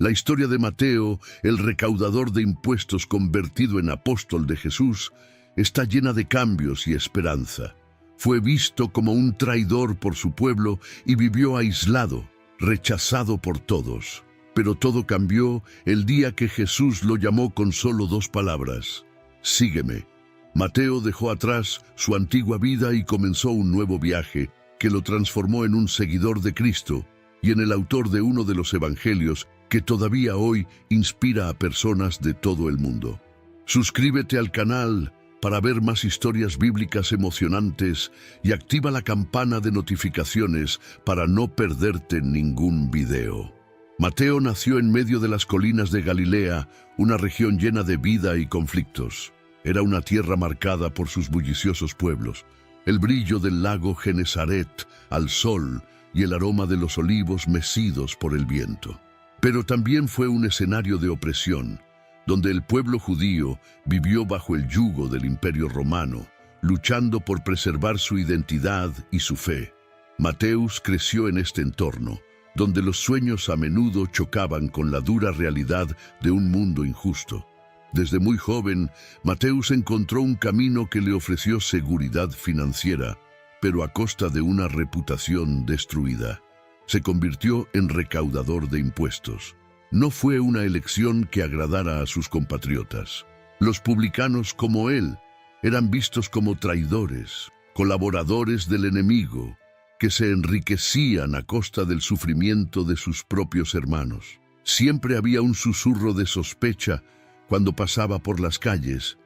La historia de Mateo, el recaudador de impuestos convertido en apóstol de Jesús, está llena de cambios y esperanza. Fue visto como un traidor por su pueblo y vivió aislado, rechazado por todos. Pero todo cambió el día que Jesús lo llamó con solo 2 palabras: sígueme. Mateo dejó atrás su antigua vida y comenzó un nuevo viaje que lo transformó en un seguidor de Cristo y en el autor de uno de los evangelios que todavía hoy inspira a personas de todo el mundo. Suscríbete al canal para ver más historias bíblicas emocionantes y activa la campana de notificaciones para no perderte ningún video. Mateo nació en medio de las colinas de Galilea, una región llena de vida y conflictos. Era una tierra marcada por sus bulliciosos pueblos, el brillo del lago Genesaret al sol y el aroma de los olivos mecidos por el viento. Pero también fue un escenario de opresión, donde el pueblo judío vivió bajo el yugo del Imperio Romano, luchando por preservar su identidad y su fe. Mateus creció en este entorno, donde los sueños a menudo chocaban con la dura realidad de un mundo injusto. Desde muy joven, Mateus encontró un camino que le ofreció seguridad financiera, pero a costa de una reputación destruida. Se convirtió en recaudador de impuestos. No fue una elección que agradara a sus compatriotas. Los publicanos, como él, eran vistos como traidores, colaboradores del enemigo, que se enriquecían a costa del sufrimiento de sus propios hermanos. Siempre había un susurro de sospecha cuando pasaba por las calles,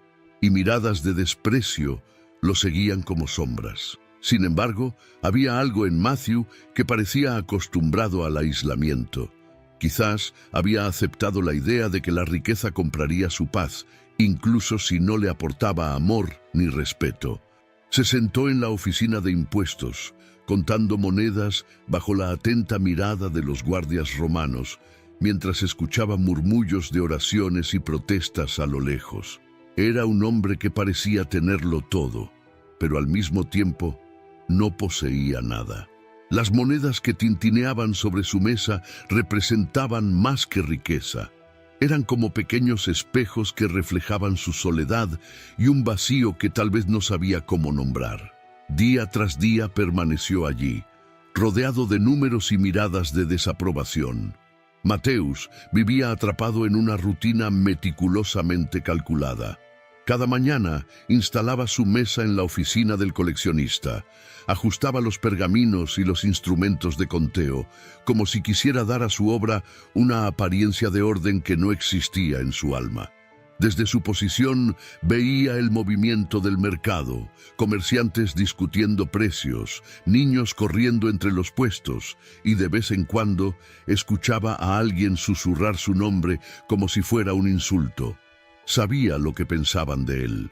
y miradas de desprecio lo seguían como sombras. Sin embargo, había algo en Matthew que parecía acostumbrado al aislamiento. Quizás había aceptado la idea de que la riqueza compraría su paz, incluso si no le aportaba amor ni respeto. Se sentó en la oficina de impuestos, contando monedas bajo la atenta mirada de los guardias romanos, mientras escuchaba murmullos de oraciones y protestas a lo lejos. Era un hombre que parecía tenerlo todo, pero al mismo tiempo no poseía nada. Las monedas que tintineaban sobre su mesa representaban más que riqueza. Eran como pequeños espejos que reflejaban su soledad y un vacío que tal vez no sabía cómo nombrar. Día tras día permaneció allí, rodeado de números y miradas de desaprobación. Mateus vivía atrapado en una rutina meticulosamente calculada. Cada mañana instalaba su mesa en la oficina del coleccionista, ajustaba los pergaminos y los instrumentos de conteo, como si quisiera dar a su obra una apariencia de orden que no existía en su alma. Desde su posición veía el movimiento del mercado, comerciantes discutiendo precios, niños corriendo entre los puestos, y de vez en cuando escuchaba a alguien susurrar su nombre como si fuera un insulto. Sabía lo que pensaban de él: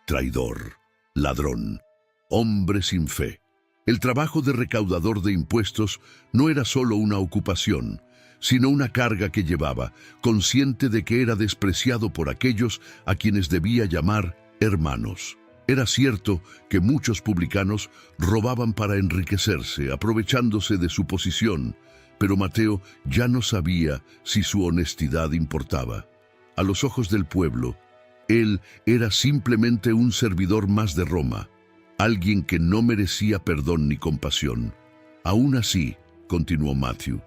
traidor, ladrón, hombre sin fe. El trabajo de recaudador de impuestos no era solo una ocupación, sino una carga que llevaba, consciente de que era despreciado por aquellos a quienes debía llamar hermanos. Era cierto que muchos publicanos robaban para enriquecerse, aprovechándose de su posición, pero Mateo ya no sabía si su honestidad importaba. A los ojos del pueblo, él era simplemente un servidor más de Roma, alguien que no merecía perdón ni compasión. Aún así, continuó Matthew,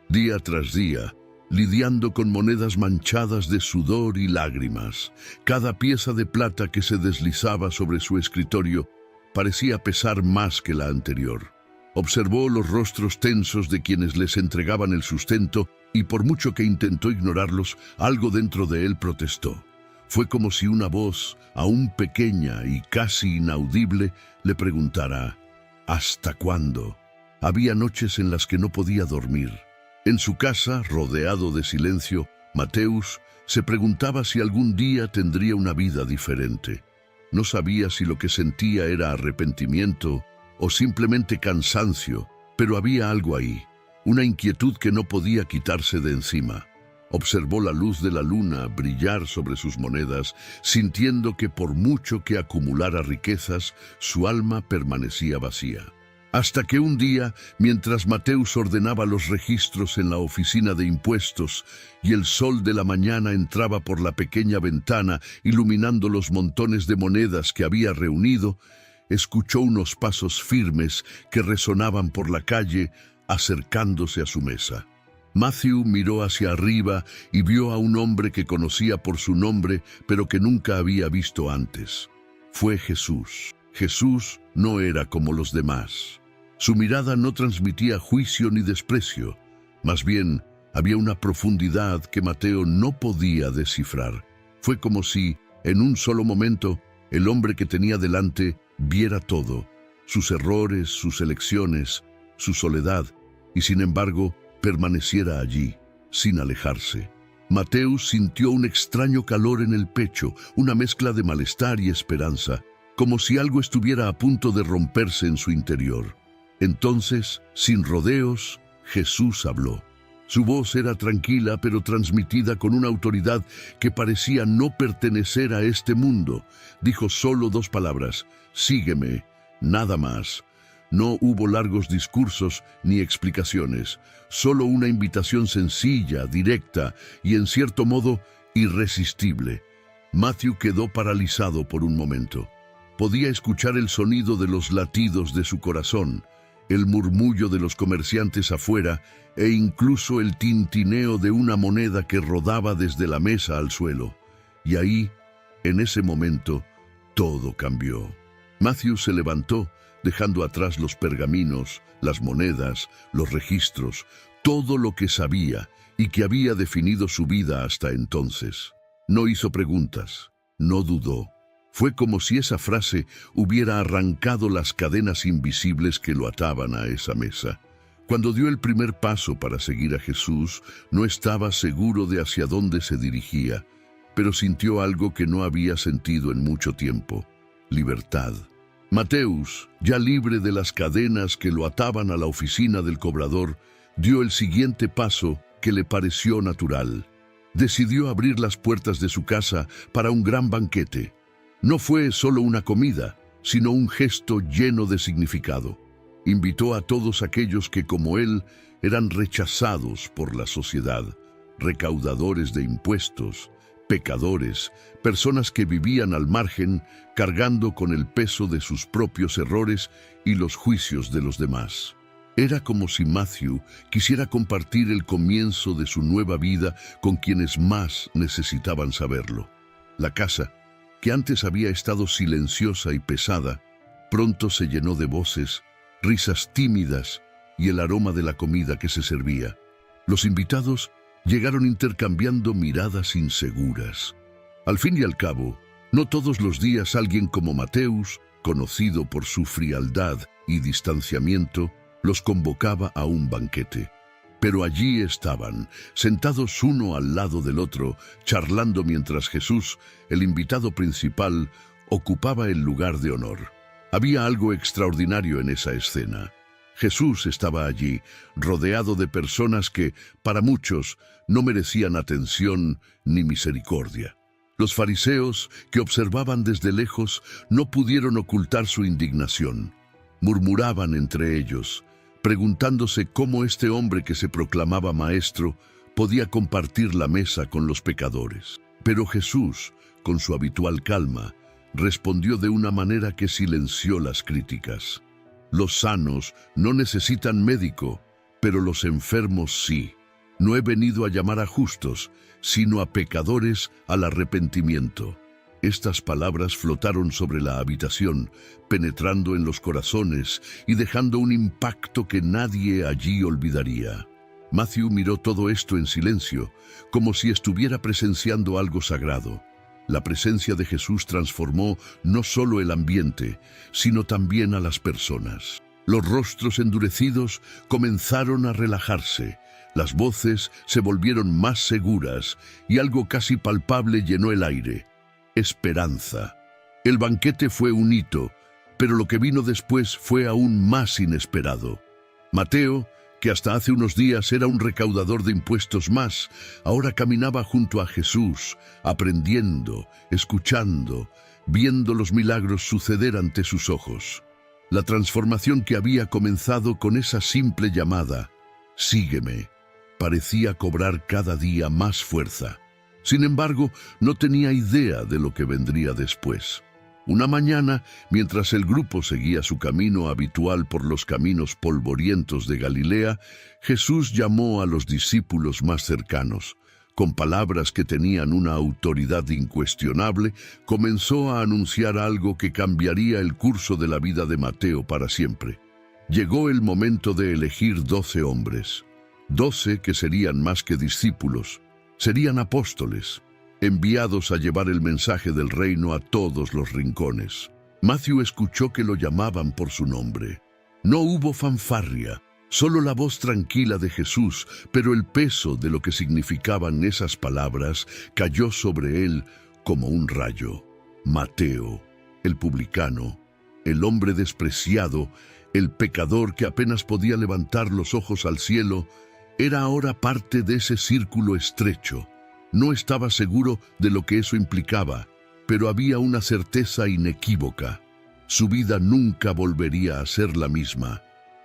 día tras día, lidiando con monedas manchadas de sudor y lágrimas, cada pieza de plata que se deslizaba sobre su escritorio parecía pesar más que la anterior. Observó los rostros tensos de quienes les entregaban el sustento y por mucho que intentó ignorarlos, algo dentro de él protestó. Fue como si una voz, aún pequeña y casi inaudible, le preguntara: ¿hasta cuándo? Había noches en las que no podía dormir. En su casa, rodeado de silencio, Mateus se preguntaba si algún día tendría una vida diferente. No sabía si lo que sentía era arrepentimiento o simplemente cansancio, pero había algo ahí, una inquietud que no podía quitarse de encima. Observó la luz de la luna brillar sobre sus monedas, sintiendo que por mucho que acumulara riquezas, su alma permanecía vacía. Hasta que un día, mientras Mateus ordenaba los registros en la oficina de impuestos y el sol de la mañana entraba por la pequeña ventana iluminando los montones de monedas que había reunido, escuchó unos pasos firmes que resonaban por la calle acercándose a su mesa. Matthew miró hacia arriba y vio a un hombre que conocía por su nombre, pero que nunca había visto antes. Fue Jesús. Jesús no era como los demás. Su mirada no transmitía juicio ni desprecio, más bien había una profundidad que Mateo no podía descifrar. Fue como si, en un solo momento, el hombre que tenía delante viera todo, sus errores, sus elecciones, su soledad, y sin embargo permaneciera allí, sin alejarse. Mateo sintió un extraño calor en el pecho, una mezcla de malestar y esperanza, como si algo estuviera a punto de romperse en su interior. Entonces, sin rodeos, Jesús habló. Su voz era tranquila, pero transmitida con una autoridad que parecía no pertenecer a este mundo. Dijo solo 2 palabras: sígueme, nada más. No hubo largos discursos ni explicaciones, solo una invitación sencilla, directa y en cierto modo irresistible. Matthew quedó paralizado por un momento. Podía escuchar el sonido de los latidos de su corazón, el murmullo de los comerciantes afuera e incluso el tintineo de una moneda que rodaba desde la mesa al suelo. Y ahí, en ese momento, todo cambió. Matthew se levantó, dejando atrás los pergaminos, las monedas, los registros, todo lo que sabía y que había definido su vida hasta entonces. No hizo preguntas, no dudó. Fue como si esa frase hubiera arrancado las cadenas invisibles que lo ataban a esa mesa. Cuando dio el primer paso para seguir a Jesús, no estaba seguro de hacia dónde se dirigía, pero sintió algo que no había sentido en mucho tiempo: libertad. Mateus, ya libre de las cadenas que lo ataban a la oficina del cobrador, dio el siguiente paso que le pareció natural. Decidió abrir las puertas de su casa para un gran banquete. No fue solo una comida, sino un gesto lleno de significado. Invitó a todos aquellos que, como él, eran rechazados por la sociedad: recaudadores de impuestos, pecadores, personas que vivían al margen, cargando con el peso de sus propios errores y los juicios de los demás. Era como si Matthew quisiera compartir el comienzo de su nueva vida con quienes más necesitaban saberlo. La casa, que antes había estado silenciosa y pesada, pronto se llenó de voces, risas tímidas y el aroma de la comida que se servía. Los invitados llegaron intercambiando miradas inseguras. Al fin y al cabo, no todos los días alguien como Mateus, conocido por su frialdad y distanciamiento, los convocaba a un banquete. Pero allí estaban, sentados uno al lado del otro, charlando mientras Jesús, el invitado principal, ocupaba el lugar de honor. Había algo extraordinario en esa escena. Jesús estaba allí, rodeado de personas que, para muchos, no merecían atención ni misericordia. Los fariseos, que observaban desde lejos, no pudieron ocultar su indignación. Murmuraban entre ellos, preguntándose cómo este hombre que se proclamaba maestro podía compartir la mesa con los pecadores. Pero Jesús, con su habitual calma, respondió de una manera que silenció las críticas. Los sanos no necesitan médico, pero los enfermos sí. No he venido a llamar a justos, sino a pecadores al arrepentimiento. Estas palabras flotaron sobre la habitación, penetrando en los corazones y dejando un impacto que nadie allí olvidaría. Matthew miró todo esto en silencio, como si estuviera presenciando algo sagrado. La presencia de Jesús transformó no solo el ambiente, sino también a las personas. Los rostros endurecidos comenzaron a relajarse, las voces se volvieron más seguras y algo casi palpable llenó el aire: esperanza. El banquete fue un hito, pero lo que vino después fue aún más inesperado. Mateo, que hasta hace unos días era un recaudador de impuestos más, ahora caminaba junto a Jesús, aprendiendo, escuchando, viendo los milagros suceder ante sus ojos. La transformación que había comenzado con esa simple llamada, «Sígueme», parecía cobrar cada día más fuerza. Sin embargo, no tenía idea de lo que vendría después. Una mañana, mientras el grupo seguía su camino habitual por los caminos polvorientos de Galilea, Jesús llamó a los discípulos más cercanos. Con palabras que tenían una autoridad incuestionable, comenzó a anunciar algo que cambiaría el curso de la vida de Mateo para siempre. Llegó el momento de elegir 12 hombres. 12 que serían más que discípulos, serían apóstoles, enviados a llevar el mensaje del reino a todos los rincones. Matthew escuchó que lo llamaban por su nombre. No hubo fanfarria, solo la voz tranquila de Jesús, pero el peso de lo que significaban esas palabras cayó sobre él como un rayo. Mateo, el publicano, el hombre despreciado, el pecador que apenas podía levantar los ojos al cielo, era ahora parte de ese círculo estrecho. No estaba seguro de lo que eso implicaba, pero había una certeza inequívoca. Su vida nunca volvería a ser la misma.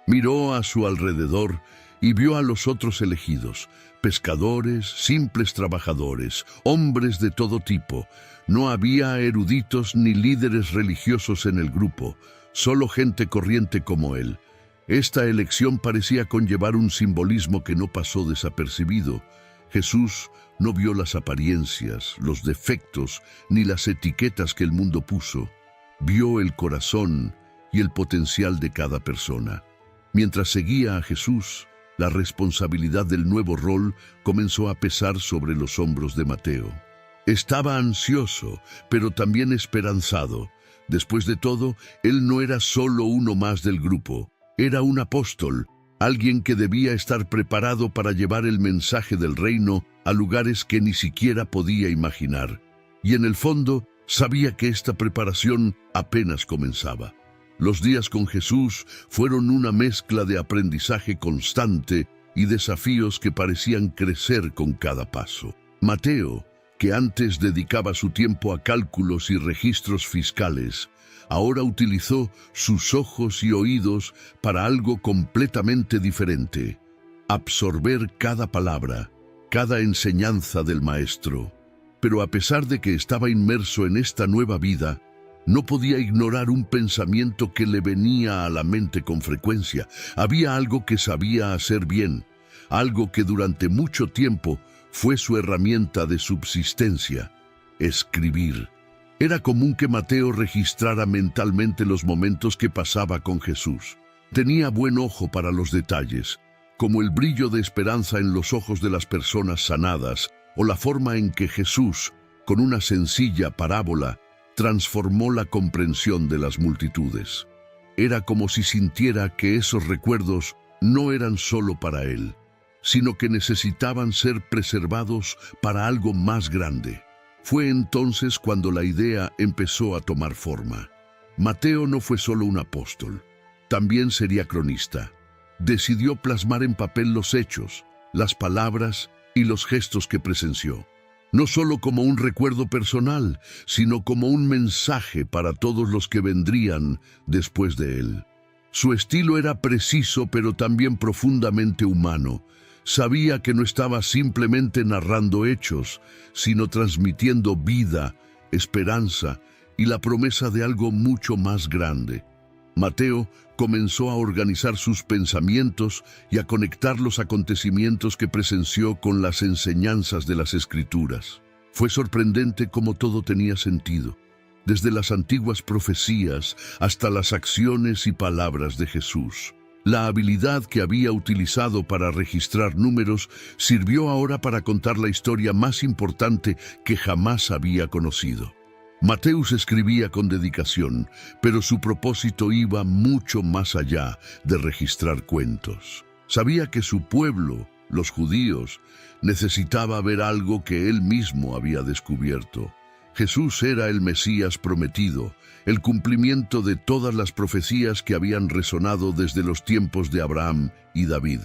Miró a su alrededor y vio a los otros elegidos, pescadores, simples trabajadores, hombres de todo tipo. No había eruditos ni líderes religiosos en el grupo, solo gente corriente como él. Esta elección parecía conllevar un simbolismo que no pasó desapercibido. Jesús no vio las apariencias, los defectos, ni las etiquetas que el mundo puso. Vio el corazón y el potencial de cada persona. Mientras seguía a Jesús, la responsabilidad del nuevo rol comenzó a pesar sobre los hombros de Mateo. Estaba ansioso, pero también esperanzado. Después de todo, él no era solo uno más del grupo. Era un apóstol, alguien que debía estar preparado para llevar el mensaje del reino a lugares que ni siquiera podía imaginar. Y en el fondo, sabía que esta preparación apenas comenzaba. Los días con Jesús fueron una mezcla de aprendizaje constante y desafíos que parecían crecer con cada paso. Mateo, que antes dedicaba su tiempo a cálculos y registros fiscales, ahora utilizó sus ojos y oídos para algo completamente diferente: absorber cada palabra, cada enseñanza del Maestro. Pero a pesar de que estaba inmerso en esta nueva vida, no podía ignorar un pensamiento que le venía a la mente con frecuencia. Había algo que sabía hacer bien, algo que durante mucho tiempo fue su herramienta de subsistencia: escribir. Era común que Mateo registrara mentalmente los momentos que pasaba con Jesús. Tenía buen ojo para los detalles, como el brillo de esperanza en los ojos de las personas sanadas, o la forma en que Jesús, con una sencilla parábola, transformó la comprensión de las multitudes. Era como si sintiera que esos recuerdos no eran solo para él, sino que necesitaban ser preservados para algo más grande. Fue entonces cuando la idea empezó a tomar forma. Mateo no fue solo un apóstol, también sería cronista. Decidió plasmar en papel los hechos, las palabras y los gestos que presenció, no solo como un recuerdo personal, sino como un mensaje para todos los que vendrían después de él. Su estilo era preciso, pero también profundamente humano. Sabía que no estaba simplemente narrando hechos, sino transmitiendo vida, esperanza y la promesa de algo mucho más grande. Mateo comenzó a organizar sus pensamientos y a conectar los acontecimientos que presenció con las enseñanzas de las Escrituras. Fue sorprendente cómo todo tenía sentido, desde las antiguas profecías hasta las acciones y palabras de Jesús. La habilidad que había utilizado para registrar números sirvió ahora para contar la historia más importante que jamás había conocido. Mateo escribía con dedicación, pero su propósito iba mucho más allá de registrar cuentos. Sabía que su pueblo, los judíos, necesitaba ver algo que él mismo había descubierto. Jesús era el Mesías prometido, el cumplimiento de todas las profecías que habían resonado desde los tiempos de Abraham y David.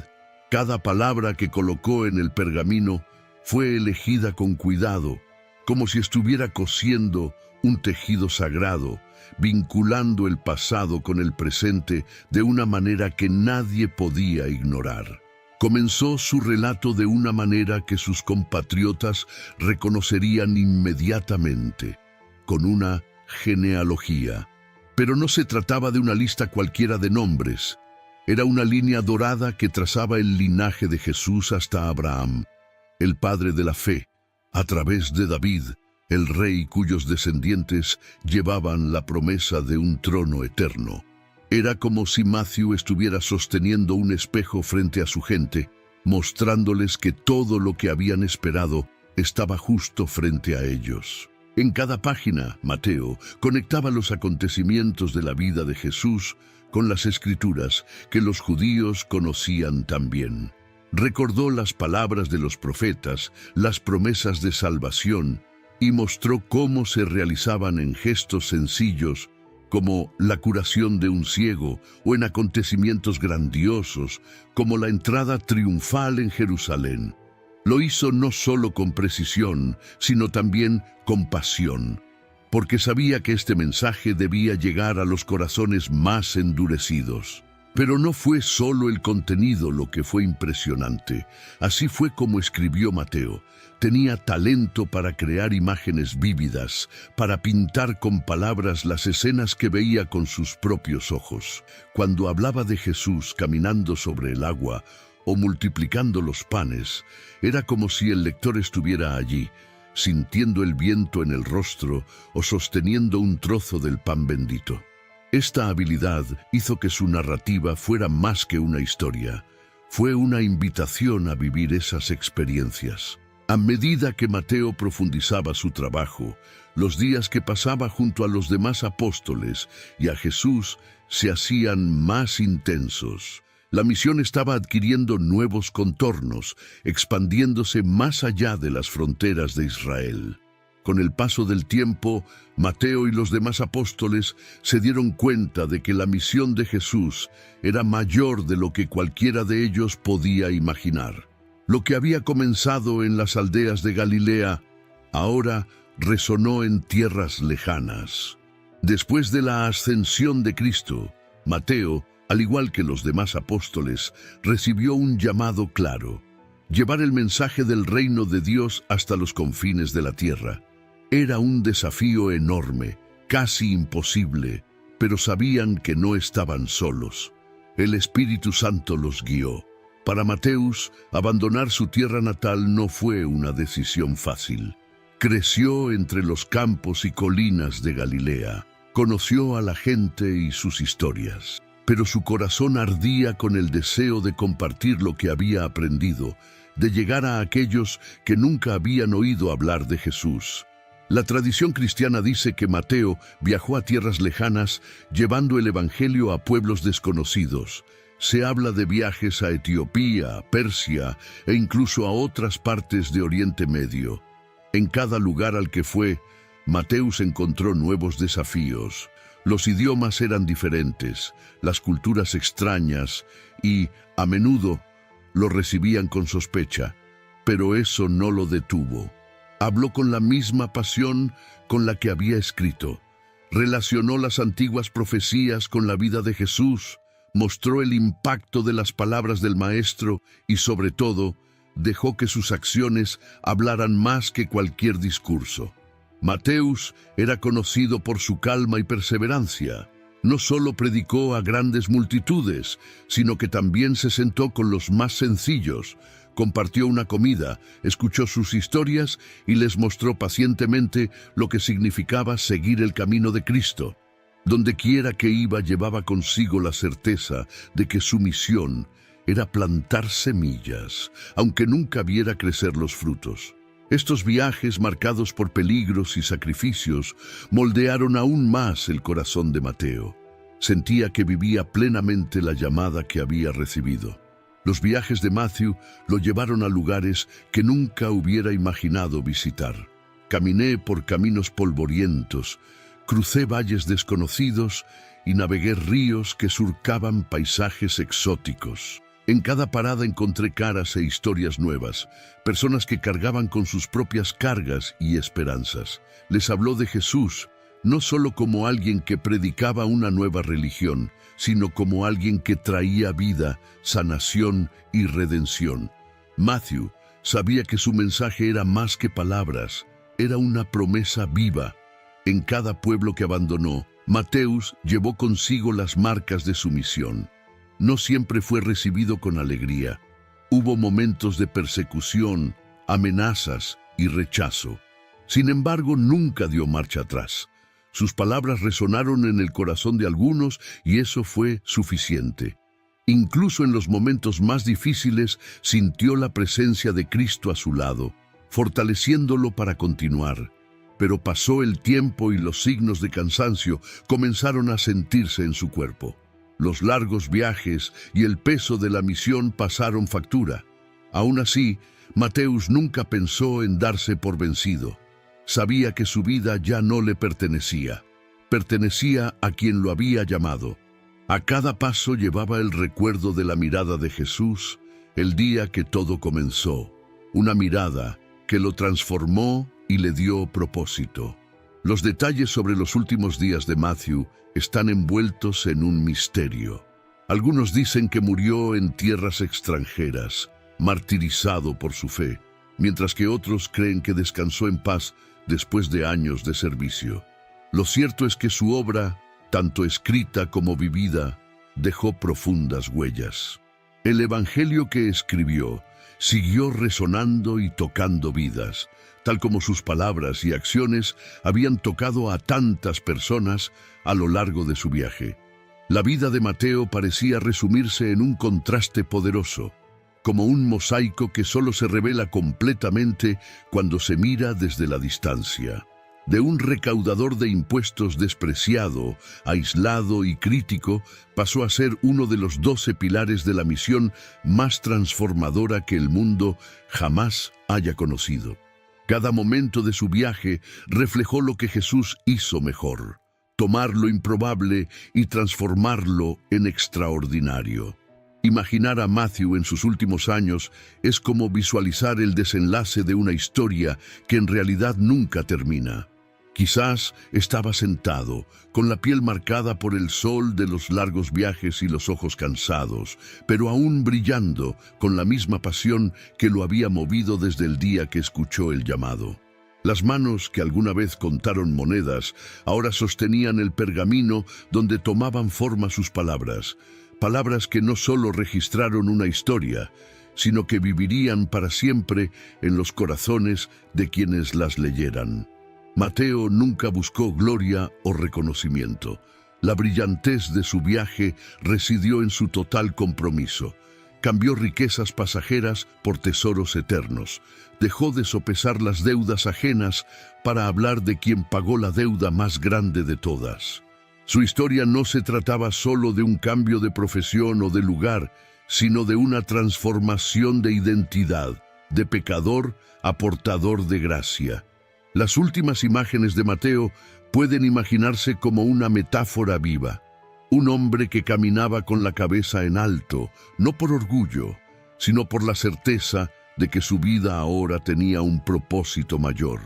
Cada palabra que colocó en el pergamino fue elegida con cuidado, como si estuviera cosiendo un tejido sagrado, vinculando el pasado con el presente de una manera que nadie podía ignorar. Comenzó su relato de una manera que sus compatriotas reconocerían inmediatamente, con una genealogía. Pero no se trataba de una lista cualquiera de nombres. Era una línea dorada que trazaba el linaje de Jesús hasta Abraham, el padre de la fe, a través de David, el rey cuyos descendientes llevaban la promesa de un trono eterno. Era como si Matthew estuviera sosteniendo un espejo frente a su gente, mostrándoles que todo lo que habían esperado estaba justo frente a ellos. En cada página, Mateo conectaba los acontecimientos de la vida de Jesús con las Escrituras que los judíos conocían también. Recordó las palabras de los profetas, las promesas de salvación, y mostró cómo se realizaban en gestos sencillos, como la curación de un ciego, o en acontecimientos grandiosos, como la entrada triunfal en Jerusalén. Lo hizo no solo con precisión, sino también con pasión, porque sabía que este mensaje debía llegar a los corazones más endurecidos. Pero no fue solo el contenido lo que fue impresionante. Así fue como escribió Mateo. Tenía talento para crear imágenes vívidas, para pintar con palabras las escenas que veía con sus propios ojos. Cuando hablaba de Jesús caminando sobre el agua o multiplicando los panes, era como si el lector estuviera allí, sintiendo el viento en el rostro o sosteniendo un trozo del pan bendito. Esta habilidad hizo que su narrativa fuera más que una historia. Fue una invitación a vivir esas experiencias. A medida que Mateo profundizaba su trabajo, los días que pasaba junto a los demás apóstoles y a Jesús se hacían más intensos. La misión estaba adquiriendo nuevos contornos, expandiéndose más allá de las fronteras de Israel. Con el paso del tiempo, Mateo y los demás apóstoles se dieron cuenta de que la misión de Jesús era mayor de lo que cualquiera de ellos podía imaginar. Lo que había comenzado en las aldeas de Galilea, ahora resonó en tierras lejanas. Después de la ascensión de Cristo, Mateo, al igual que los demás apóstoles, recibió un llamado claro: llevar el mensaje del reino de Dios hasta los confines de la tierra. Era un desafío enorme, casi imposible, pero sabían que no estaban solos. El Espíritu Santo los guió. Para Mateus, abandonar su tierra natal no fue una decisión fácil. Creció entre los campos y colinas de Galilea. Conoció a la gente y sus historias. Pero su corazón ardía con el deseo de compartir lo que había aprendido, de llegar a aquellos que nunca habían oído hablar de Jesús. La tradición cristiana dice que Mateo viajó a tierras lejanas llevando el evangelio a pueblos desconocidos. Se habla de viajes a Etiopía, Persia e incluso a otras partes de Oriente Medio. En cada lugar al que fue, Mateus encontró nuevos desafíos. Los idiomas eran diferentes, las culturas extrañas y, a menudo, lo recibían con sospecha. Pero eso no lo detuvo. Habló con la misma pasión con la que había escrito. Relacionó las antiguas profecías con la vida de Jesús, mostró el impacto de las palabras del Maestro y, sobre todo, dejó que sus acciones hablaran más que cualquier discurso. Mateus era conocido por su calma y perseverancia. No solo predicó a grandes multitudes, sino que también se sentó con los más sencillos, compartió una comida, escuchó sus historias y les mostró pacientemente lo que significaba seguir el camino de Cristo. Donde quiera que iba llevaba consigo la certeza de que su misión era plantar semillas, aunque nunca viera crecer los frutos. Estos viajes marcados por peligros y sacrificios moldearon aún más el corazón de Mateo. Sentía que vivía plenamente la llamada que había recibido. Los viajes de Matthew lo llevaron a lugares que nunca hubiera imaginado visitar. Caminé por caminos polvorientos, crucé valles desconocidos y navegué ríos que surcaban paisajes exóticos. En cada parada encontré caras e historias nuevas, personas que cargaban con sus propias cargas y esperanzas. Les habló de Jesús, no solo como alguien que predicaba una nueva religión, sino como alguien que traía vida, sanación y redención. Matthew sabía que su mensaje era más que palabras, era una promesa viva. En cada pueblo que abandonó, Mateus llevó consigo las marcas de su misión. No siempre fue recibido con alegría. Hubo momentos de persecución, amenazas y rechazo. Sin embargo, nunca dio marcha atrás. Sus palabras resonaron en el corazón de algunos y eso fue suficiente. Incluso en los momentos más difíciles, sintió la presencia de Cristo a su lado, fortaleciéndolo para continuar. Pero pasó el tiempo y los signos de cansancio comenzaron a sentirse en su cuerpo. Los largos viajes y el peso de la misión pasaron factura. Aún así, Mateus nunca pensó en darse por vencido. Sabía que su vida ya no le pertenecía. Pertenecía a quien lo había llamado. A cada paso llevaba el recuerdo de la mirada de Jesús, el día que todo comenzó. Una mirada que lo transformó y le dio propósito. Los detalles sobre los últimos días de Matthew están envueltos en un misterio. Algunos dicen que murió en tierras extranjeras, martirizado por su fe, mientras que otros creen que descansó en paz después de años de servicio. Lo cierto es que su obra, tanto escrita como vivida, dejó profundas huellas. El evangelio que escribió siguió resonando y tocando vidas, tal como sus palabras y acciones habían tocado a tantas personas a lo largo de su viaje. La vida de Mateo parecía resumirse en un contraste poderoso, como un mosaico que solo se revela completamente cuando se mira desde la distancia. De un recaudador de impuestos despreciado, aislado y crítico, pasó a ser uno de los 12 pilares de la misión más transformadora que el mundo jamás haya conocido. Cada momento de su viaje reflejó lo que Jesús hizo mejor: tomar lo improbable y transformarlo en extraordinario. Imaginar a Matthew en sus últimos años es como visualizar el desenlace de una historia que en realidad nunca termina. Quizás estaba sentado, con la piel marcada por el sol de los largos viajes y los ojos cansados, pero aún brillando con la misma pasión que lo había movido desde el día que escuchó el llamado. Las manos que alguna vez contaron monedas, ahora sostenían el pergamino donde tomaban forma sus palabras. Palabras que no solo registraron una historia, sino que vivirían para siempre en los corazones de quienes las leyeran. Mateo nunca buscó gloria o reconocimiento. La brillantez de su viaje residió en su total compromiso. Cambió riquezas pasajeras por tesoros eternos. Dejó de sopesar las deudas ajenas para hablar de quien pagó la deuda más grande de todas. Su historia no se trataba solo de un cambio de profesión o de lugar, sino de una transformación de identidad, de pecador a portador de gracia. Las últimas imágenes de Mateo pueden imaginarse como una metáfora viva. Un hombre que caminaba con la cabeza en alto, no por orgullo, sino por la certeza de que su vida ahora tenía un propósito mayor.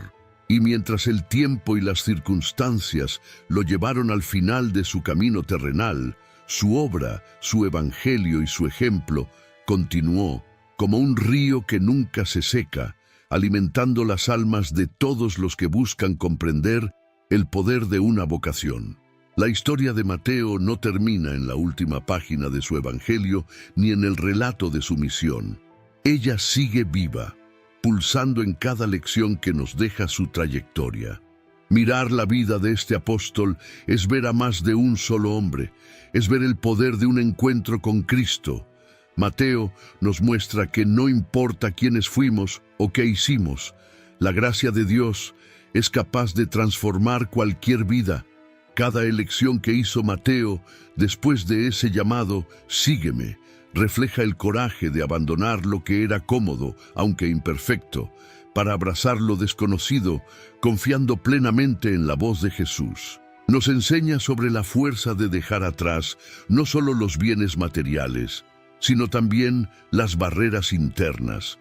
Y mientras el tiempo y las circunstancias lo llevaron al final de su camino terrenal, su obra, su evangelio y su ejemplo continuó como un río que nunca se seca, alimentando las almas de todos los que buscan comprender el poder de una vocación. La historia de Mateo no termina en la última página de su evangelio ni en el relato de su misión. Ella sigue viva, pulsando en cada lección que nos deja su trayectoria. Mirar la vida de este apóstol es ver a más de un solo hombre, es ver el poder de un encuentro con Cristo. Mateo nos muestra que no importa quiénes fuimos o qué hicimos, la gracia de Dios es capaz de transformar cualquier vida. Cada elección que hizo Mateo después de ese llamado, sígueme, refleja el coraje de abandonar lo que era cómodo, aunque imperfecto, para abrazar lo desconocido, confiando plenamente en la voz de Jesús. Nos enseña sobre la fuerza de dejar atrás no solo los bienes materiales, sino también las barreras internas,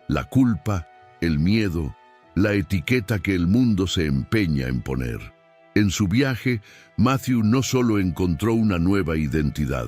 la culpa, el miedo, la etiqueta que el mundo se empeña en poner. En su viaje, Matthew no solo encontró una nueva identidad,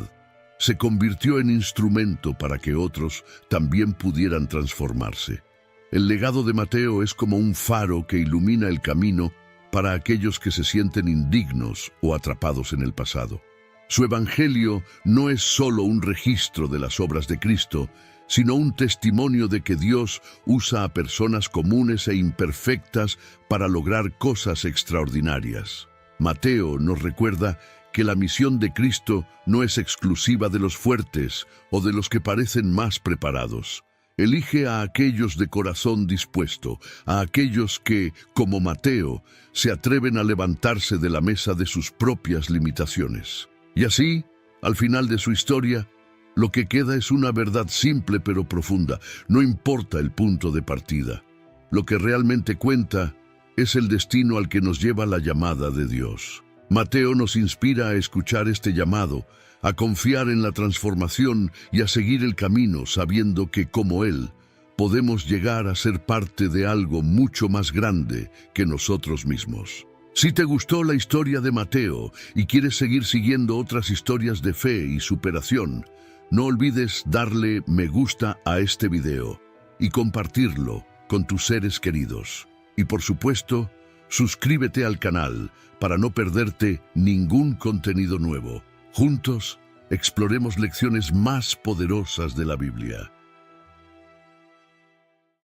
se convirtió en instrumento para que otros también pudieran transformarse. El legado de Mateo es como un faro que ilumina el camino para aquellos que se sienten indignos o atrapados en el pasado. Su evangelio no es solo un registro de las obras de Cristo, sino un testimonio de que Dios usa a personas comunes e imperfectas para lograr cosas extraordinarias. Mateo nos recuerda que la misión de Cristo no es exclusiva de los fuertes o de los que parecen más preparados. Elige a aquellos de corazón dispuesto, a aquellos que, como Mateo, se atreven a levantarse de la mesa de sus propias limitaciones. Y así, al final de su historia, lo que queda es una verdad simple pero profunda. No importa el punto de partida. Lo que realmente cuenta es el destino al que nos lleva la llamada de Dios. Mateo nos inspira a escuchar este llamado, a confiar en la transformación y a seguir el camino sabiendo que, como Él, podemos llegar a ser parte de algo mucho más grande que nosotros mismos. Si te gustó la historia de Mateo y quieres seguir siguiendo otras historias de fe y superación, no olvides darle me gusta a este video y compartirlo con tus seres queridos. Y por supuesto, suscríbete al canal para no perderte ningún contenido nuevo. Juntos, exploremos lecciones más poderosas de la Biblia.